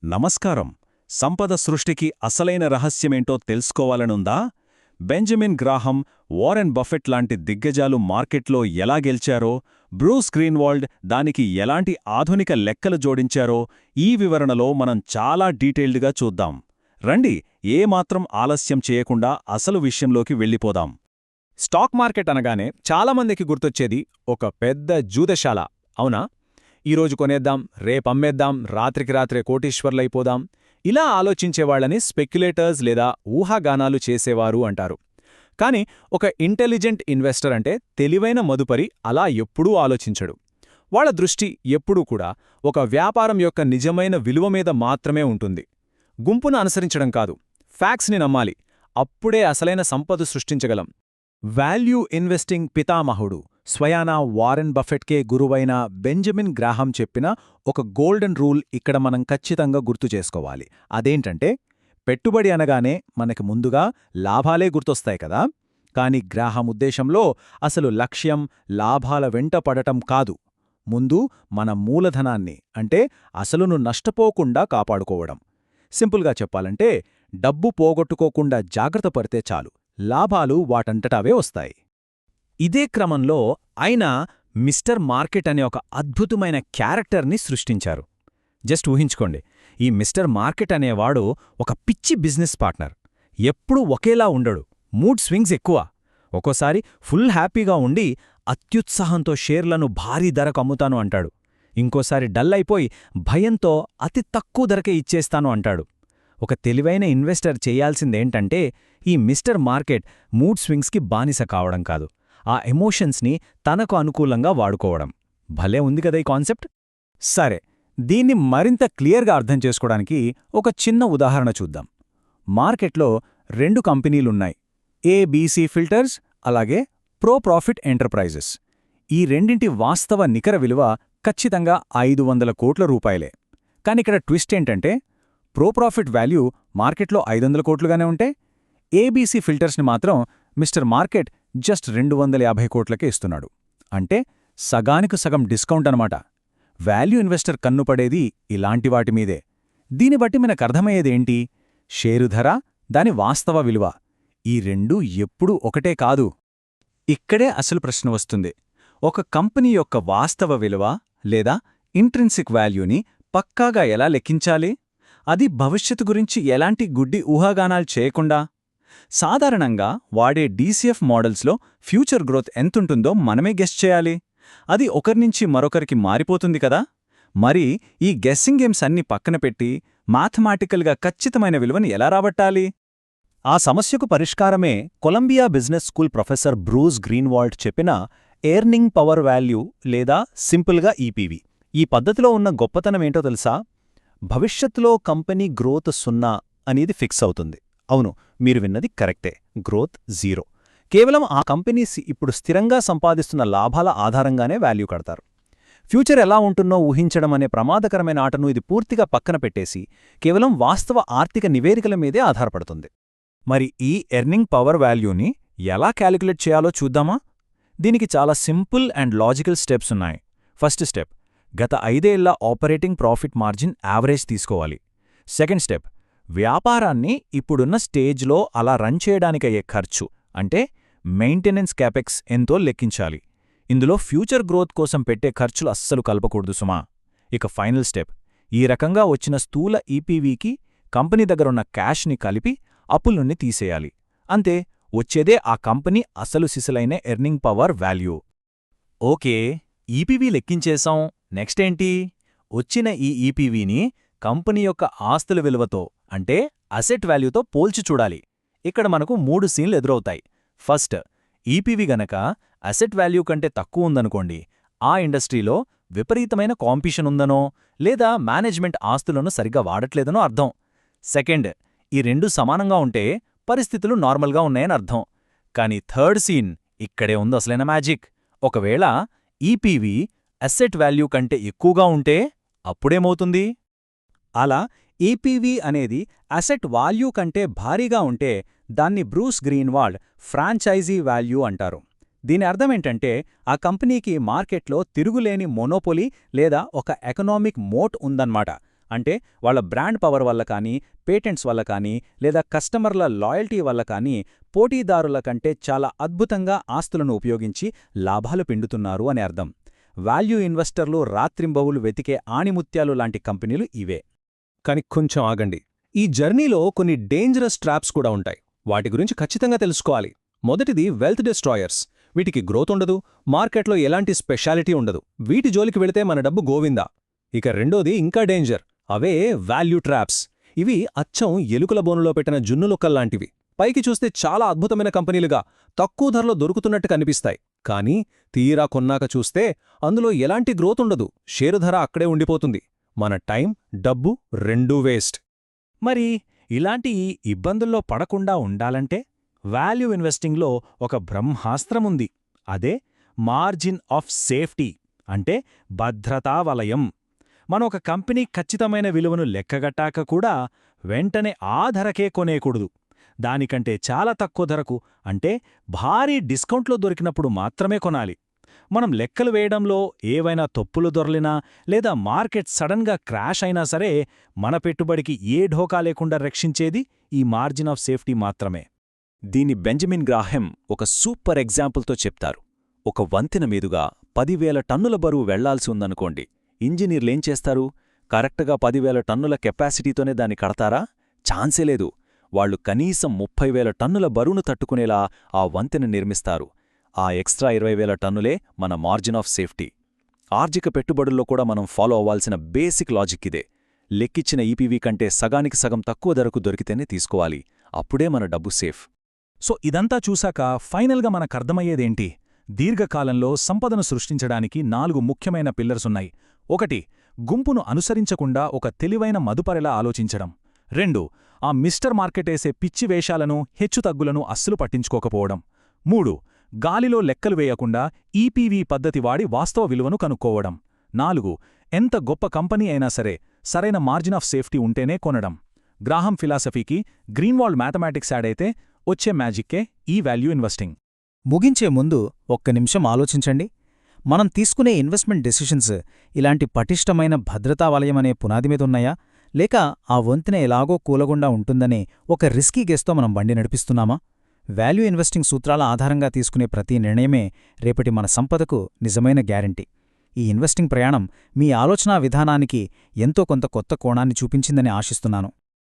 నమస్కారం. సంపద సృష్టికి అసలైన రహస్యమేంటో తెలుసుకోవాలనుందా? బెంజమిన్ గ్రాహం, వారెన్ బఫెట్ లాంటి దిగ్గజాలు మార్కెట్లో ఎలా గెలిచారో, బ్రూస్ గ్రీన్వాల్డ్ దానికి ఎలాంటి ఆధునిక లెక్కలు జోడించారో ఈ వివరణలో మనం చాలా డీటెయిల్డ్గా చూద్దాం. రండి, ఏమాత్రం ఆలస్యం చేయకుండా అసలు విషయంలోకి వెళ్ళిపోదాం. స్టాక్ మార్కెట్ అనగానే చాలామందికి గుర్తొచ్చేది ఒక పెద్ద జూదశాల, అవునా? ఈరోజు కొనేద్దాం, రేపమ్మేద్దాం, రాత్రికి రాత్రే కోటీశ్వర్లైపోదాం, ఇలా ఆలోచించేవాళ్లని స్పెక్యులేటర్స్ లేదా ఊహాగానాలు చేసేవారు అంటారు. కాని ఒక ఇంటెలిజెంట్ ఇన్వెస్టర్ అంటే తెలివైన మదుపరి అలా ఎప్పుడూ ఆలోచించడు. వాళ్ల దృష్టి ఎప్పుడూ కూడా ఒక వ్యాపారం యొక్క నిజమైన విలువ మీద మాత్రమే ఉంటుంది. గుంపును అనుసరించడం కాదు, ఫ్యాక్ట్స్ని నమ్మాలి. అప్పుడే అసలైన సంపద సృష్టించగలం. వాల్యూ ఇన్వెస్టింగ్ పితామహుడు, స్వయానా వారెన్ బఫెట్కే గురువైన బెంజమిన్ గ్రాహం చెప్పిన ఒక గోల్డెన్ రూల్ ఇక్కడ మనం ఖచ్చితంగా గుర్తు చేసుకోవాలి. అదేంటంటే, పెట్టుబడి అనగానే మనకి ముందుగా లాభాలే గుర్తొస్తాయి కదా. కాని గ్రాహం ఉద్దేశంలో అసలు లక్ష్యం లాభాల వెంట పడటం కాదు, ముందు మన మూలధనాన్ని అంటే అసలును నష్టపోకుండా కాపాడుకోవడం. సింపుల్గా చెప్పాలంటే, డబ్బు పోగొట్టుకోకుండా జాగ్రత్త పడితే చాలు, లాభాలు వాటంతటవే వస్తాయి. ఇదే క్రమంలో ఆయన మిస్టర్ మార్కెట్ అనే ఒక అద్భుతమైన క్యారెక్టర్ని సృష్టించారు. జస్ట్ ఊహించుకోండి, ఈ మిస్టర్ మార్కెట్ అనేవాడు ఒక పిచ్చి బిజినెస్ పార్ట్నర్. ఎప్పుడూ ఒకేలా ఉండడు, మూడ్ స్వింగ్స్ ఎక్కువ. ఒక్కోసారి ఫుల్ హ్యాపీగా ఉండి అత్యుత్సాహంతో షేర్లను భారీ ధరకు అమ్ముతాను అంటాడు. ఇంకోసారి డల్ అయిపోయి భయంతో అతి తక్కువ ధరకే ఇచ్చేస్తాను అంటాడు. ఒక తెలివైన ఇన్వెస్టర్ చేయాల్సిందేంటంటే, ఈ మిస్టర్ మార్కెట్ మూడ్ స్వింగ్స్కి బానిస కావడం కాదు, ఆ ఎమోషన్స్ని తనకు అనుకూలంగా వాడుకోవడం. భలే ఉంది కదా ఈ కాన్సెప్ట్. సరే, దీన్ని మరింత క్లియర్గా అర్థం చేసుకోవడానికి ఒక చిన్న ఉదాహరణ చూద్దాం. మార్కెట్లో రెండు కంపెనీలున్నాయి, ఏబీసీ ఫిల్టర్స్ అలాగే ప్రో ప్రాఫిట్ ఎంటర్ప్రైజెస్. ఈ రెండింటి వాస్తవ నికర విలువ ఖచ్చితంగా 500 కోట్ల రూపాయలే. కానిక్కడ ట్విస్ట్ ఏంటంటే, ప్రో ప్రాఫిట్ వాల్యూ మార్కెట్లో 500 కోట్లుగానే ఉంటే, ఏబీసీ ఫిల్టర్స్ని మాత్రం మిస్టర్ మార్కెట్ జస్ట్ 250 కోట్లకే ఇస్తున్నాడు. అంటే సగానికి సగం డిస్కౌంట్ అనమాట. వాల్యూ ఇన్వెస్టర్ కన్నుపడేది ఇలాంటి వాటిమీదే. దీన్ని బట్టి మనకర్థమయ్యేదేంటి? షేరు ధర, దాని వాస్తవ విలువ, ఈ రెండూ ఎప్పుడూ ఒకటే కాదు. ఇక్కడే అసలు ప్రశ్న వస్తుంది. ఒక కంపెనీ యొక్క వాస్తవ విలువ లేదా ఇంట్రిన్సిక్ వాల్యూని పక్కాగా ఎలా లెక్కించాలి? అది భవిష్యత్తు గురించి ఎలాంటి గుడ్డి ఊహాగానాలు చేయకుండా. సాధారణంగా వాడే డీసీఎఫ్ మోడల్స్లో ఫ్యూచర్ గ్రోత్ ఎంతుంటుందో మనమే గెస్ చేయాలి. అది ఒకరినుంచి మరొకరికి మారిపోతుంది కదా. మరి ఈ గెస్సింగ్ గేమ్స్ అన్ని పక్కన పెట్టి మ్యాథమెటికల్గా ఖచ్చితమైన విలువని ఎలా రాబట్టాలి? ఆ సమస్యకు పరిష్కారమే Columbia business school professor Bruce Greenwald చెప్పిన ఎర్నింగ్ పవర్ వాల్యూ లేదా సింపుల్గా ఈపీవీ. ఈ పద్ధతిలో ఉన్న గొప్పతనమేంటో తెలుసా? భవిష్యత్తులో కంపెనీ గ్రోత్ 0 అనేది ఫిక్స్ అవుతుంది. అవును, మీరు విన్నది కరెక్టే, గ్రోత్ 0. కేవలం ఆ కంపెనీస్ ఇప్పుడు స్థిరంగా సంపాదిస్తున్న లాభాల ఆధారంగానే వాల్యూ కడతారు. ఫ్యూచర్ ఎలా ఉంటుందో ఊహించడం అనే ప్రమాదకరమైన ఆటను ఇది పూర్తిగా పక్కన పెట్టేసి కేవలం వాస్తవ ఆర్థిక నివేదికల మీదే ఆధారపడుతుంది. మరి ఈ ఎర్నింగ్ పవర్ వాల్యూని ఎలా క్యాలిక్యులేట్ చేయాలో చూద్దామా? దీనికి చాలా సింపుల్ అండ్ లాజికల్ స్టెప్స్ ఉన్నాయి. ఫస్ట్ స్టెప్, గత 5 ఏళ్ల ఆపరేటింగ్ ప్రాఫిట్ మార్జిన్ యావరేజ్ తీసుకోవాలి. సెకండ్ స్టెప్, వ్యాపారాన్ని ఇప్పుడున్న స్టేజ్లో అలా రన్ చేయడానికయ్యే ఖర్చు అంటే మెయింటెనెన్స్ క్యాపెక్స్ ఎంతో లెక్కించాలి. ఇందులో ఫ్యూచర్ గ్రోత్ కోసం పెట్టే ఖర్చులు అస్సలు కలపకూడదు సుమా. ఇక ఫైనల్ స్టెప్, ఈ రకంగా వచ్చిన స్థూల ఈపీవీకి కంపెనీ దగ్గరున్న క్యాష్ని కలిపి అప్పుల్నుండి తీసేయాలి. అంతే, వచ్చేదే ఆ కంపెనీ అసలు సిసలైన earning power value. Okay, EPV లెక్కించేశాం. నెక్స్ట్ ఏంటి? వచ్చిన ఈ ఈపీవీని కంపెనీ యొక్క ఆస్తుల విలువతో అంటే అసెట్ వాల్యూతో పోల్చి చూడాలి. ఇక్కడ మనకు 3 సీన్లు ఎదురవుతాయి. ఫస్ట్, ఈపీవీ గనక అసెట్ వాల్యూ కంటే తక్కువ ఉందనుకోండి, ఆ ఇండస్ట్రీలో విపరీతమైన కాంపిటీషన్ ఉందనో లేదా మేనేజ్మెంట్ ఆస్తులను సరిగ్గా వాడట్లేదనో అర్థం. సెకండ్, ఈ రెండూ సమానంగా ఉంటే పరిస్థితులు నార్మల్గా ఉన్నాయని అర్థం. కాని థర్డ్ సీన్, ఇక్కడే ఉంది అసలైన మ్యాజిక్. ఒకవేళ ఈపీవీ అసెట్ వాల్యూ కంటే ఎక్కువగా ఉంటే అప్పుడేమవుతుంది? అలా ఈపీవీ అనేది అసెట్ వాల్యూ కంటే భారీగా ఉంటే దాన్ని బ్రూస్ గ్రీన్వాల్డ్ ఫ్రాంచైజీ వాల్యూ అంటారు. దీని అర్థమేంటంటే, ఆ కంపెనీకి మార్కెట్లో తిరుగులేని మొనోపొలీ లేదా ఒక ఎకనామిక్ మోట్ ఉందన్నమాట. అంటే వాళ్ళ బ్రాండ్ పవర్ వల్ల కానీ, పేటెంట్స్ వల్ల కానీ, లేదా కస్టమర్ల లాయల్టీ వల్ల కానీ పోటీదారుల కంటే చాలా అద్భుతంగా ఆస్తులను ఉపయోగించి లాభాలు పిండుతున్నారు అని అర్థం. వాల్యూ ఇన్వెస్టర్లు రాత్రింబవులు వెతికే ఆణిముత్యాలు లాంటి కంపెనీలు ఇవే. కాని కొంచెం ఆగండి. ఈ జర్నీలో కొన్ని డేంజరస్ ట్రాప్స్ కూడా ఉంటాయి. వాటి గురించి ఖచ్చితంగా తెలుసుకోవాలి. మొదటిది వెల్త్ డిస్ట్రాయర్స్. వీటికి గ్రోత్ ఉండదు, మార్కెట్లో ఎలాంటి స్పెషాలిటీ ఉండదు. వీటి జోలికి వెళితే మన డబ్బు గోవిందా. ఇక రెండోది ఇంకా డేంజర్. అవే వాల్యూ ట్రాప్స్. ఇవి అచ్చం ఎలుకల బోనులో పెట్టిన జున్నులొక్కల్లాంటివి. పైకి చూస్తే చాలా అద్భుతమైన కంపెనీలుగా తక్కువ ధరలో దొరుకుతున్నట్టు కనిపిస్తాయి. కానీ తీరా కొన్నాక చూస్తే అందులో ఎలాంటి గ్రోత్ ఉండదు. షేరు ధర అక్కడే ఉండిపోతుంది. మన టైం, డబ్బు రెండూ వేస్ట్. మరి ఇలాంటి ఇబ్బందుల్లో పడకుండా ఉండాలంటే వాల్యూ ఇన్వెస్టింగ్లో ఒక బ్రహ్మాస్త్రముంది. అదే మార్జిన్ ఆఫ్ సేఫ్టీ, అంటే భద్రతా వలయం. మనం ఒక కంపెనీ ఖచ్చితమైన విలువను లెక్కగట్టాక కూడా వెంటనే ఆ ధరకే కొనేకూడదు. దానికంటే చాలా తక్కువ ధరకు, అంటే భారీ డిస్కౌంట్లో దొరికినప్పుడు మాత్రమే కొనాలి. మనం లెక్కలు వేయడంలో ఏవైనా తప్పులు దొర్లినా లేదా మార్కెట్ సడన్గా క్రాష్ అయినా సరే మన పెట్టుబడికి ఏ ఢోకా లేకుండా రక్షించేది ఈ మార్జిన్ ఆఫ్ సేఫ్టీ మాత్రమే. దీన్ని బెంజమిన్ గ్రాహెం ఒక సూపర్ ఎగ్జాంపుల్తో చెప్తారు. ఒక వంతెన మీదుగా 10,000 టన్నుల బరువు వెళ్లాల్సి ఉందనుకోండి. ఇంజనీర్లేం చేస్తారు? కరెక్ట్గా 10,000 టన్నుల కెపాసిటీతోనే దాన్ని కడతారా? ఛాన్సే లేదు. వాళ్లు కనీసం 30,000 టన్నుల బరువును తట్టుకునేలా ఆ వంతెన నిర్మిస్తారు. ఆ ఎక్స్ట్రా 20,000 టన్నులే మన మార్జిన్ ఆఫ్ సేఫ్టీ. ఆర్థిక పెట్టుబడుల్లో కూడా మనం ఫాలో అవ్వాల్సిన బేసిక్ లాజిక్ ఇదే. లెక్కిచ్చిన ఈపీవీ కంటే సగానికి సగం తక్కువ ధరకు దొరికితేనే తీసుకోవాలి. అప్పుడే మన డబ్బు సేఫ్. సో ఇదంతా చూశాక ఫైనల్గా మనకర్థమయ్యేదేంటి? దీర్ఘకాలంలో సంపదను సృష్టించడానికి 4 ముఖ్యమైన పిల్లర్సున్నాయి. 1. గుంపును అనుసరించకుండా ఒక తెలివైన మదుపరిలా ఆలోచించడం. 2. ఆ మిస్టర్ మార్కెటేసే పిచ్చి వేషాలను, హెచ్చుతగ్గులను అస్సలు పట్టించుకోకపోవడం. 3. గాలిలో లెక్కలు వేయకుండా ఈపీవీ పద్ధతి వాడి వాస్తవ విలువను కనుక్కోవడం. 4. ఎంత గొప్ప కంపెనీ అయినా సరే సరైన మార్జిన్ ఆఫ్ సేఫ్టీ ఉంటేనే కొనడం. గ్రాహం ఫిలాసఫీకి గ్రీన్వాల్డ్ మ్యాథమెటిక్స్ యాడైతే వచ్చే మ్యాజిక్కే ఈ వాల్యూ ఇన్వెస్టింగ్. ముగించే ముందు ఒక్క నిమిషం ఆలోచించండి. మనం తీసుకునే ఇన్వెస్ట్మెంట్ డెసిషన్స్ ఇలాంటి పటిష్టమైన భద్రతా వలయమనే పునాది మీదున్నాయా, లేక ఆ వంతెన ఎలాగో కూలగుండా ఉంటుందనే ఒక రిస్కీ గెస్తో మనం బండి నడిపిస్తున్నామా? వాల్యూ ఇన్వెస్టింగ్ సూత్రాల ఆధారంగా తీసుకునే ప్రతి నిర్ణయమే రేపటి మన సంపదకు నిజమైన గ్యారంటీ. ఈ ఇన్వెస్టింగ్ ప్రయాణం మీ ఆలోచనా విధానానికి ఎంతో కొంత కొత్త కోణాన్ని చూపించిందని ఆశిస్తున్నాను.